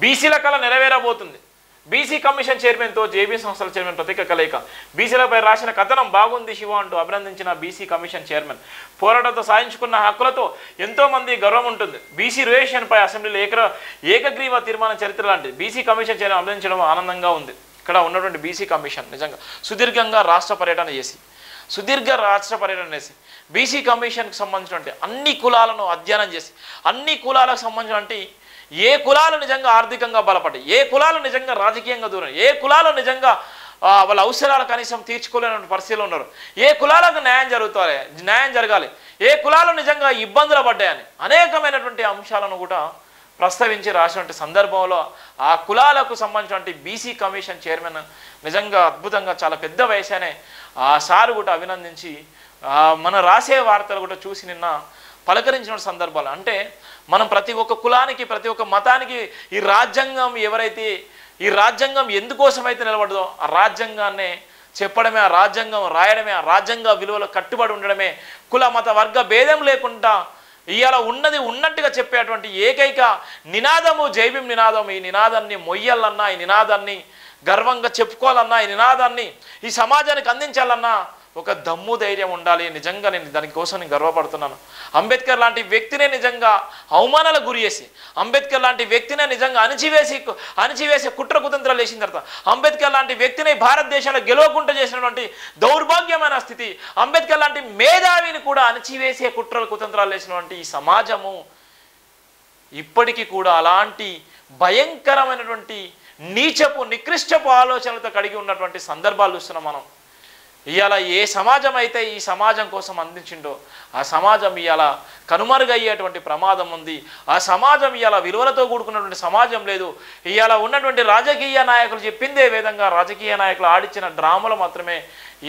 బీసీల కళ నెరవేరబోతుంది. BC commission చైర్మన్తో JB సంస్థల చైర్మన్ ప్రత్యేక కలయిక. బీసీలపై రాసిన కథనం బాగుంది శివ అంటూ అభినందించిన బీసీ కమిషన్ చైర్మన్. పోరాటంతో సాధించుకున్న హక్కులతో ఎంతోమంది గర్వం ఉంటుంది. బీసీ రిజర్వేషన్పై అసెంబ్లీలో ఏకగ్రీవ తీర్మానం చరిత్ర లాంటిది. బీసీ కమిషన్ చైర్మన్ అభినందించడం ఆనందంగా ఉంది. ఇక్కడ ఉన్నటువంటి బీసీ కమిషన్ నిజంగా సుదీర్ఘంగా రాష్ట్ర పర్యటన చేసి బీసీ కమిషన్కి సంబంధించినటువంటి అన్ని కులాలను అధ్యయనం చేసి అన్ని కులాలకు సంబంధించినటువంటి ఏ కులాలు నిజంగా ఆర్థికంగా బలపడి, ఏ కులాలు నిజంగా రాజకీయంగా దూరం, ఏ కులాలు నిజంగా వాళ్ళ అవసరాలు కనీసం తీర్చుకోలేనటువంటి పరిస్థితులు ఉన్నారు, ఏ కులాలకు న్యాయం జరగాలి, ఏ కులాలు నిజంగా ఇబ్బందులు పడ్డాయని అనేకమైనటువంటి అంశాలను కూడా ప్రస్తావించి రాసినటువంటి సందర్భంలో ఆ కులాలకు సంబంధించినటువంటి బీసీ కమిషన్ చైర్మన్ నిజంగా అద్భుతంగా చాలా పెద్ద వయసునే ఆ సారు కూడా అభినందించి మన రాసే వార్తలు కూడా చూసి నిన్న పలకరించిన సందర్భాలు. అంటే మనం ప్రతి ఒక్క కులానికి ప్రతి ఒక్క మతానికి ఈ రాజ్యాంగం ఎందుకోసమైతే నిలబడదో ఆ రాజ్యాంగాన్నే చెప్పడమే, ఆ రాజ్యాంగం రాయడమే, ఆ రాజ్యాంగ విలువలు కట్టుబడి ఉండడమే, కుల మత వర్గ భేదం లేకుండా ఇవాళ ఉన్నది ఉన్నట్టుగా చెప్పేటువంటి ఏకైక నినాదము జైభీం నినాదం. ఈ నినాదాన్ని మొయ్యాలన్నా, ఈ నినాదాన్ని గర్వంగా చెప్పుకోవాలన్నా, ఈ నినాదాన్ని ఈ సమాజానికి అందించాలన్నా ఒక దమ్ము ధైర్యం ఉండాలి. నిజంగా నేను దానికోసం గర్వపడుతున్నాను. అంబేద్కర్ లాంటి వ్యక్తినే నిజంగా అవమానాలకు గురి చేసి, అంబేద్కర్ లాంటి వ్యక్తినే నిజంగా అణిచివేసి కుట్ర కుతంత్రాలు చేసిన తర్వాత, అంబేద్కర్ లాంటి వ్యక్తిని భారతదేశంలో గెలవకుండా చేసినటువంటి దౌర్భాగ్యమైన స్థితి, అంబేద్కర్ లాంటి మేధావిని కూడా అణిచివేసే కుట్రలు కుతంత్రాలు చేసినటువంటి ఈ సమాజము ఇప్పటికీ కూడా అలాంటి భయంకరమైనటువంటి నికృష్టపు ఆలోచనలతో కడిగి ఉన్నటువంటి సందర్భాలు చూస్తున్నాం మనం. ఇవాళ ఏ సమాజం అయితే ఈ సమాజం కోసం అందించిండో ఆ సమాజం ఇవాళ కనుమరుగయ్యేటువంటి ప్రమాదం ఉంది. ఆ సమాజం ఇవాళ విలువలతో కూడుకున్నటువంటి సమాజం లేదు. ఇవాళ ఉన్నటువంటి రాజకీయ నాయకులు చెప్పిందే విధంగా రాజకీయ నాయకులు ఆడిచ్చిన డ్రామాలు మాత్రమే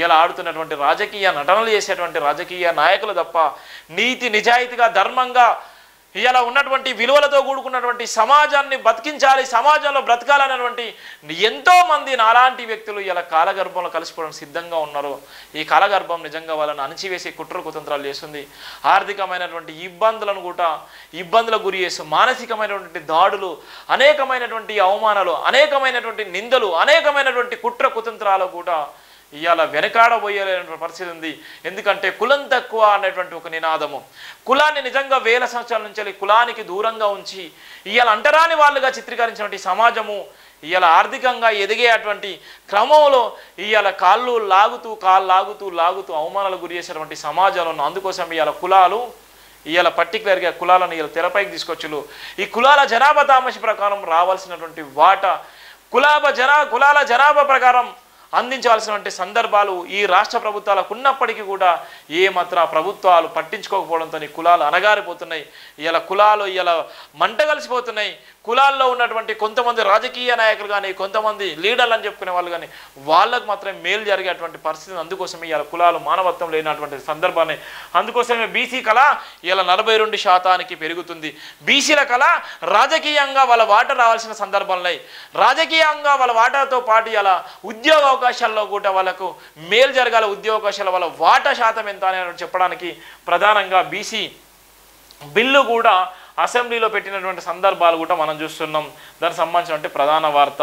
ఇవాళ ఆడుతున్నటువంటి రాజకీయ నటనలు చేసేటువంటి రాజకీయ నాయకులు తప్ప నీతి నిజాయితీగా ధర్మంగా ఇవాళ ఉన్నటువంటి విలువలతో కూడుకున్నటువంటి సమాజాన్ని బతికించాలి, సమాజంలో బ్రతకాలనేటువంటి ఎంతోమంది నాలాంటి వ్యక్తులు ఇలా కాలగర్భంలో కలిసిపోవడం సిద్ధంగా ఉన్నారు. ఈ కాలగర్భం నిజంగా వాళ్ళని అణిచివేసి కుట్ర కుతంత్రాలు చేస్తుంది. ఆర్థికమైనటువంటి ఇబ్బందులకు గురి చేస్తూ మానసికమైనటువంటి దాడులు, అనేకమైనటువంటి అవమానాలు, అనేకమైనటువంటి నిందలు, అనేకమైనటువంటి కుట్ర కుతంత్రాలు కూడా ఇవాళ వెనకాడబోయేటువంటి పరిస్థితి ఉంది. ఎందుకంటే కులం తక్కువ అనేటువంటి ఒక నినాదము, కులాన్ని నిజంగా వేల సంవత్సరాల నుంచి కులానికి దూరంగా ఉంచి ఇవాళ అంటరాని వాళ్ళుగా చిత్రీకరించినటువంటి సమాజము ఇవాళ ఆర్థికంగా ఎదిగేటువంటి క్రమంలో ఇవాళ కాళ్ళు లాగుతూ అవమానాలకు గురి చేసేటువంటి సమాజంలో అందుకోసం ఇవాళ పర్టికులర్గా కులాలను ఇవాళ తెరపైకి తీసుకొచ్చులు. ఈ కులాల జనాభా తామసి ప్రకారం రావాల్సినటువంటి వాటా కులాల జనాభా ప్రకారం అందించవలసినటువంటి సందర్భాలు ఈ రాష్ట్ర ప్రభుత్వాలకు ఉన్నప్పటికీ కూడా ఏమాత్రం ప్రభుత్వాలు పట్టించుకోకపోవడంతో కులాలు అనగారిపోతున్నాయి. కులాలు మంట కలిసిపోతున్నాయి. కులాల్లో ఉన్నటువంటి కొంతమంది రాజకీయ నాయకులు కానీ, కొంతమంది లీడర్లు అని చెప్పుకునే వాళ్ళు కానీ వాళ్ళకు మాత్రమే మేలు జరిగేటువంటి పరిస్థితి. అందుకోసమే కులాలు మానవత్వం లేనటువంటి సందర్భాన్ని, అందుకోసమే బీసీ కళ 42% పెరుగుతుంది. బీసీల కళ రాజకీయంగా వాళ్ళ వాటా రావాల్సిన సందర్భాలు, రాజకీయంగా వాళ్ళ వాటాతో పాటు ఉద్యోగ అవకాశాల్లో కూడా వాళ్ళకు మేలు జరగాలి, ఉద్యోగ అవకాశాల వాళ్ళ వాటా శాతం ఎంత అని చెప్పడానికి ప్రధానంగా బీసీ బిల్లు కూడా అసెంబ్లీలో పెట్టినటువంటి సందర్భాలు కూడా మనం చూస్తున్నాం. దానికి సంబంధించినటువంటి ప్రధాన వార్త.